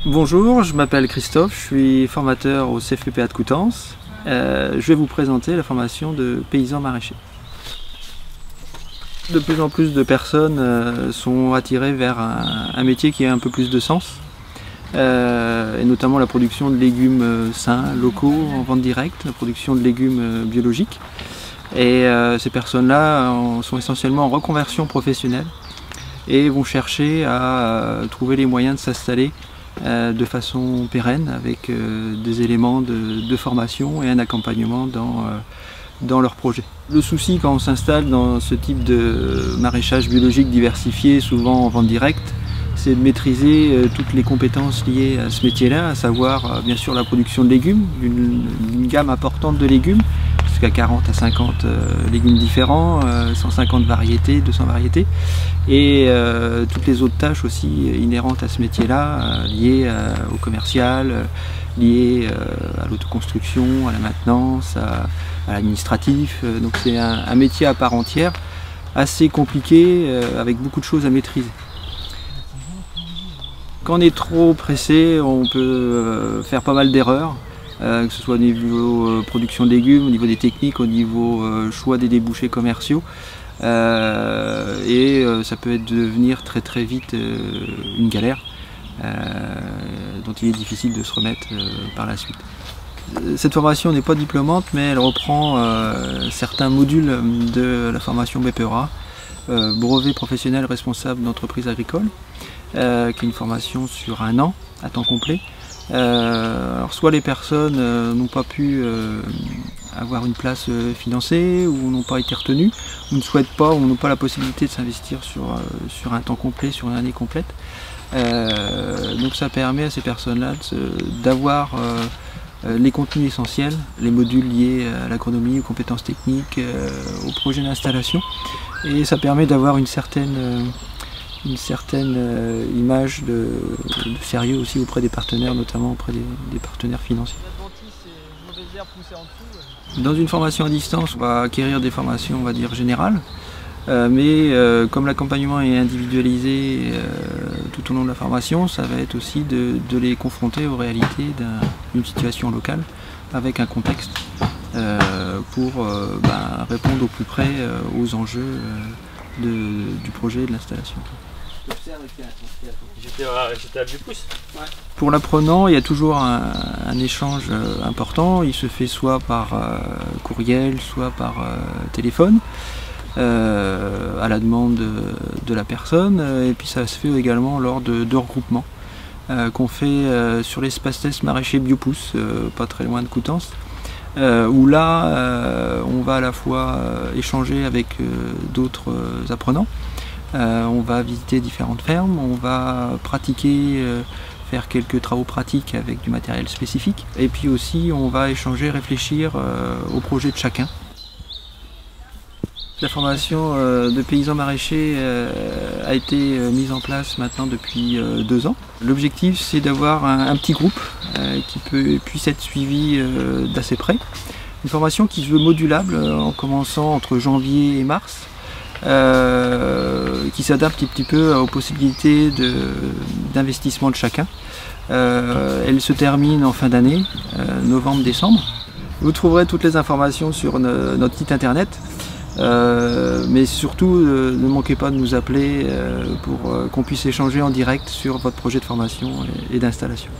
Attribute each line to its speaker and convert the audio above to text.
Speaker 1: Bonjour, je m'appelle Christophe, je suis formateur au CFPPA de Coutances. Je vais vous présenter la formation de paysans maraîchers. De plus en plus de personnes sont attirées vers un métier qui a un peu plus de sens, et notamment la production de légumes sains, locaux, en vente directe, la production de légumes biologiques. Et ces personnes-là sont essentiellement en reconversion professionnelle et vont chercher à trouver les moyens de s'installer de façon pérenne avec des éléments de formation et un accompagnement dans leur projet. Le souci quand on s'installe dans ce type de maraîchage biologique diversifié, souvent en vente directe, c'est de maîtriser toutes les compétences liées à ce métier-là, à savoir bien sûr la production de légumes, une gamme importante de légumes, jusqu'à 40 à 50 légumes différents, 150 variétés, 200 variétés, et toutes les autres tâches aussi inhérentes à ce métier-là, liées au commercial, liées à l'autoconstruction, à la maintenance, à l'administratif. Donc c'est un métier à part entière, assez compliqué, avec beaucoup de choses à maîtriser. Quand on est trop pressé, on peut faire pas mal d'erreurs, que ce soit au niveau production de légumes, au niveau des techniques, au niveau choix des débouchés commerciaux. Et ça peut devenir très vite une galère dont il est difficile de se remettre par la suite. Cette formation n'est pas diplômante, mais elle reprend certains modules de la formation BPERA, brevet professionnel responsable d'entreprise agricole, qui est une formation sur 1 an à temps complet. Alors soit les personnes n'ont pas pu avoir une place financée ou n'ont pas été retenues, ou ne souhaitent pas ou n'ont pas la possibilité de s'investir sur un temps complet, sur une année complète. Donc ça permet à ces personnes-là d'avoir les contenus essentiels, les modules liés à l'agronomie, aux compétences techniques, au projet d'installation, et ça permet d'avoir une certaine image de sérieux aussi auprès des partenaires, notamment auprès des partenaires financiers. Dans une formation à distance, on va acquérir des formations, on va dire, générales, mais comme l'accompagnement est individualisé tout au long de la formation, ça va être aussi de les confronter aux réalités d'une situation locale avec un contexte pour répondre au plus près aux enjeux du projet et de l'installation.
Speaker 2: J'étais à Bupousse.
Speaker 1: Ouais. Pour l'apprenant, il y a toujours un échange important. Il se fait soit par courriel, soit par téléphone, à la demande de la personne. Et puis ça se fait également lors de regroupements qu'on fait sur l'espace test maraîcher Biopousse, pas très loin de Coutances. Où là, on va à la fois échanger avec d'autres apprenants. On va visiter différentes fermes, on va pratiquer, faire quelques travaux pratiques avec du matériel spécifique, et puis aussi on va échanger, réfléchir au projet de chacun. La formation de paysans maraîchers a été mise en place maintenant depuis 2 ans. L'objectif, c'est d'avoir un petit groupe qui puisse être suivi d'assez près. Une formation qui se veut modulable en commençant entre janvier et mars. Qui s'adapte un petit peu aux possibilités d'investissement de chacun. Elle se termine en fin d'année, novembre-décembre. Vous trouverez toutes les informations sur notre site internet, mais surtout ne manquez pas de nous appeler pour qu'on puisse échanger en direct sur votre projet de formation et d'installation.